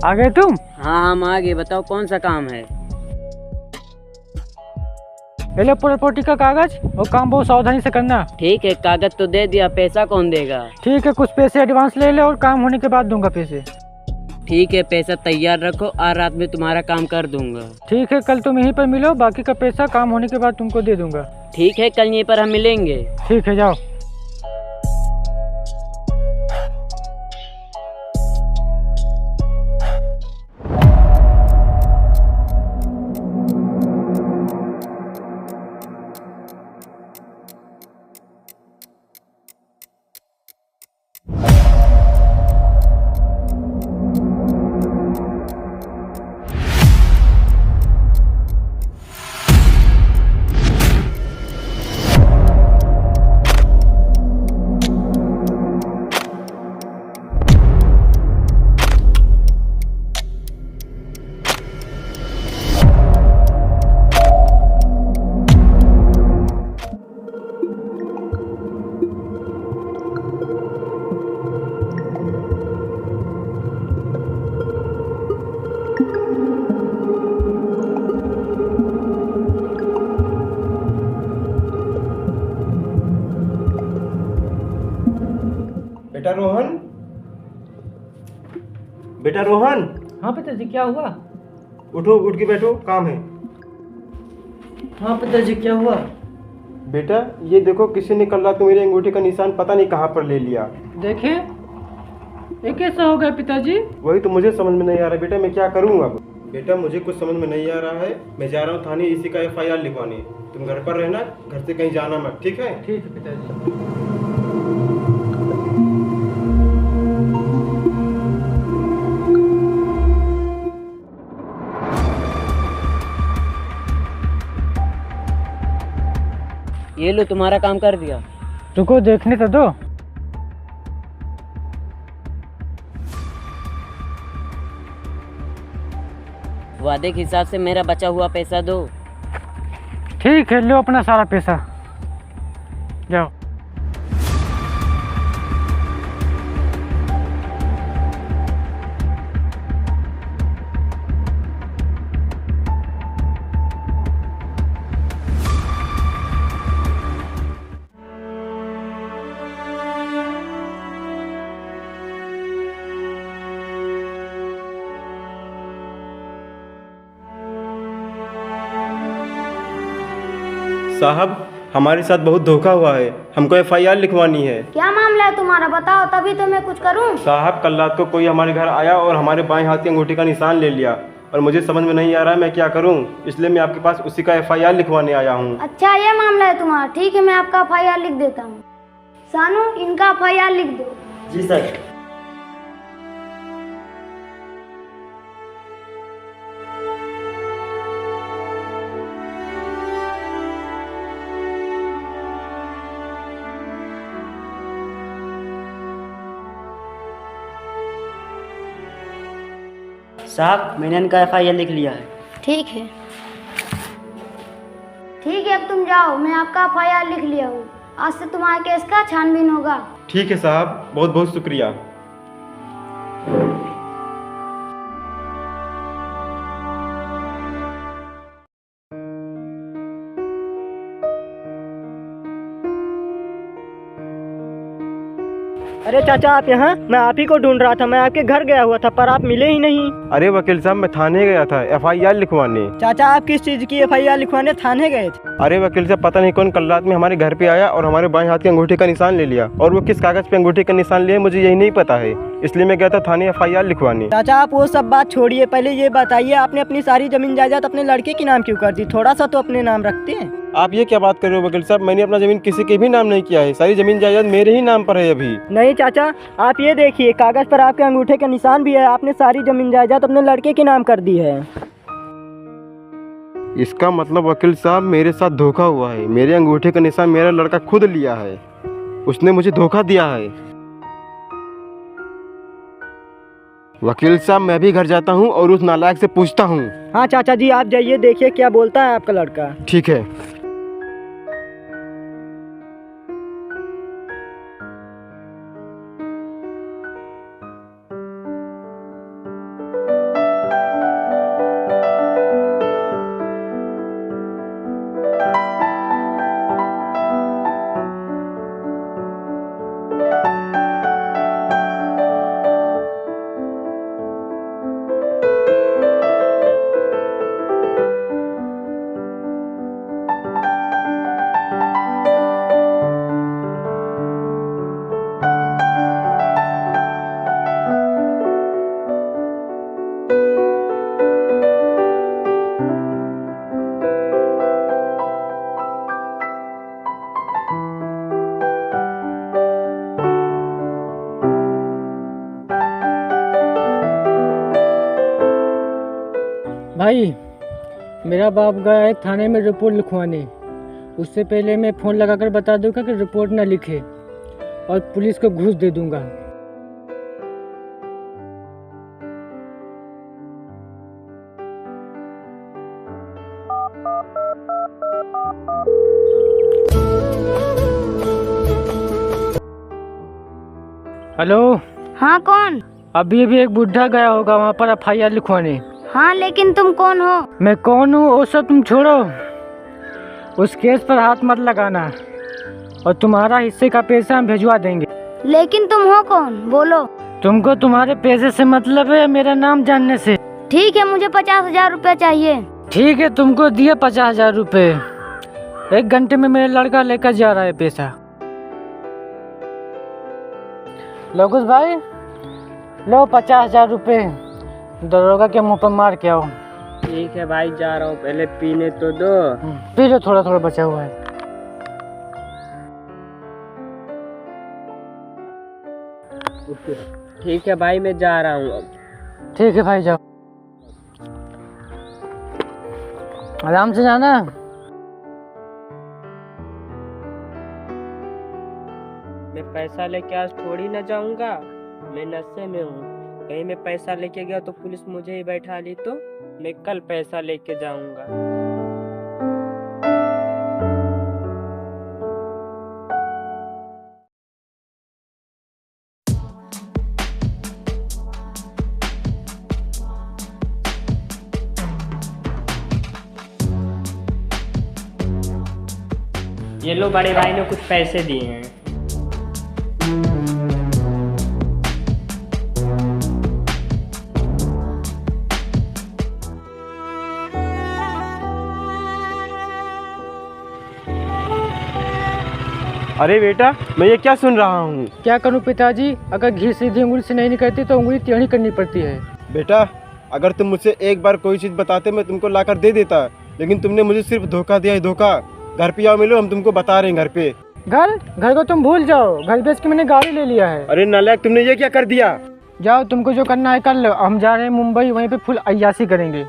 आ गए तुम? हाँ हम आ गए, बताओ कौन सा काम है। ये लो प्रॉपर्टी का कागज, और काम बहुत सावधानी से करना। ठीक है, कागज तो दे दिया, पैसा कौन देगा। ठीक है, कुछ पैसे एडवांस ले ले और काम होने के बाद दूंगा पैसे। ठीक है, पैसा तैयार रखो, आज रात में तुम्हारा काम कर दूंगा। ठीक है, कल तुम यहीं पर मिलो, बाकी का पैसा काम होने के बाद तुमको दे दूंगा। ठीक है, कल यहीं पर हम मिलेंगे। ठीक है, जाओ। बेटा रोहन, बेटा रोहन। हाँ पिताजी, क्या हुआ? उठो, उठ के बैठो, काम है। हाँ पिताजी, क्या हुआ? बेटा ये देखो, किसी ने कल रात को मेरी अंगूठी का निशान पता नहीं कहाँ पर ले लिया। देखे, ये कैसा हो गया पिताजी? वही तो मुझे समझ में नहीं आ रहा बेटा, मैं क्या करूँ अब। बेटा मुझे कुछ समझ में नहीं आ रहा है, मैं जा रहा हूँ थाने इसी का FIR लिखवाने। तुम घर पर रहना, घर से कहीं जाना मत, ठीक है? ठीक है पिताजी। ये लो, तुम्हारा काम कर दिया। रुको, देखने तो दो। वादे के हिसाब से मेरा बचा हुआ पैसा दो। ठीक है, लो अपना सारा पैसा, जाओ। साहब हमारे साथ बहुत धोखा हुआ है, हमको FIR लिखवानी है। क्या मामला है तुम्हारा, बताओ तभी तो मैं कुछ करूं। साहब कल रात को कोई हमारे घर आया और हमारे बाएं हाथ की अंगूठी का निशान ले लिया, और मुझे समझ में नहीं आ रहा है मैं क्या करूं, इसलिए मैं आपके पास उसी का FIR लिखवाने आया हूं। अच्छा ये मामला है तुम्हारा, ठीक है मैं आपका FIR लिख देता हूँ। सानू इनका FIR लिख दो। जी सर। साहब मैंने इनका FIR लिख लिया है। ठीक है, ठीक है, अब तुम जाओ, मैं आपका FIR लिख लिया हूँ। आज से तुम्हारे केस का छानबीन होगा। ठीक है साहब, बहुत बहुत शुक्रिया। अरे चाचा आप यहाँ, मैं आप ही को ढूंढ रहा था, मैं आपके घर गया हुआ था पर आप मिले ही नहीं। अरे वकील साहब मैं थाने गया था FIR लिखवाने। चाचा आप किस चीज की FIR लिखवाने थाने गए थे? अरे वकील साहब पता नहीं कौन कल रात में हमारे घर पे आया और हमारे बाएं हाथ की अंगूठी का निशान ले लिया, और वो किस कागज पे अंगूठी का निशान लिया मुझे यही नहीं पता है, इसलिए मैं गया था थाने FIR लिखवाने। चाचा आप वो सब बात छोड़िए, पहले ये बताइए आपने अपनी सारी जमीन जायदाद अपने लड़के के नाम क्यों कर दी? थोड़ा सा तो अपने नाम रखते हैं। आप ये क्या बात कर रहे हो वकील साहब, मैंने अपना जमीन किसी के भी नाम नहीं किया है, सारी जमीन जायदाद मेरे ही नाम पर है अभी। नहीं चाचा, आप ये देखिए कागज पर आपके अंगूठे का निशान भी है, आपने सारी जमीन जायदाद अपने लड़के के नाम कर दी है। इसका मतलब वकील साहब मेरे साथ धोखा हुआ है, मेरे अंगूठे का निशान मेरा लड़का खुद लिया है, उसने मुझे धोखा दिया है। वकील साहब मैं भी घर जाता हूँ और उस नालायक से पूछता हूँ। हाँ चाचा जी आप जाइए, देखिए क्या बोलता है आपका लड़का। ठीक है। भाई मेरा बाप गया है थाने में रिपोर्ट लिखवाने। उससे पहले मैं फ़ोन लगाकर बता दूंगा कि रिपोर्ट ना लिखे और पुलिस को घूस दे दूंगा। हेलो। हाँ कौन? अभी अभी एक बुढ़ा गया होगा वहाँ पर FIR लिखवाने। हाँ लेकिन तुम कौन हो? मैं कौन हूँ वो सब तुम छोड़ो, उस केस पर हाथ मत लगाना और तुम्हारा हिस्से का पैसा हम भिजवा देंगे। लेकिन तुम हो कौन? बोलो। तुमको तुम्हारे पैसे से मतलब है मेरा नाम जानने से? ठीक है, मुझे 50,000 रुपया चाहिए। ठीक है, तुमको दिए 50,000 रुपये। 1 घंटे में मेरा लड़का लेकर जा रहा है पैसा। लो कुछ भाई, लो 50,000 रुपये, दरोगा के मुंह पर मार के आओ। ठीक है भाई, जा रहा हूँ, पहले पीने तो दो। पी लो, थोड़ा थोड़ा बचा हुआ है। ठीक है भाई, मैं जा रहा हूँ अब। ठीक है भाई, जाओ, आराम से जाना। मैं पैसा लेके आज थोड़ी ना जाऊंगा, मैं नशे में हूँ। कहीं मैं पैसा लेके गया तो पुलिस मुझे ही बैठा ली तो मैं कल पैसा लेके जाऊंगा। ये लो, बड़े भाई ने कुछ पैसे दिए हैं। अरे बेटा, मैं ये क्या सुन रहा हूँ? क्या करूं पिताजी, अगर घी सीधी उंगली से नहीं निकलती तो उंगली टेढ़ी करनी पड़ती है। बेटा, अगर तुम मुझसे एक बार कोई चीज़ बताते मैं तुमको लाकर दे देता, लेकिन तुमने मुझे सिर्फ धोखा दिया है, धोखा। घर पे आओ, मिलो, हम तुमको बता रहे हैं घर पे। घर को तुम भूल जाओ, घर बेच के मैंने गाड़ी ले लिया है। अरे नालायक, तुमने ये क्या कर दिया? जाओ, तुमको जो करना है कर लो। हम जा रहे हैं मुंबई, वहीं पे फुल अय्याशी करेंगे।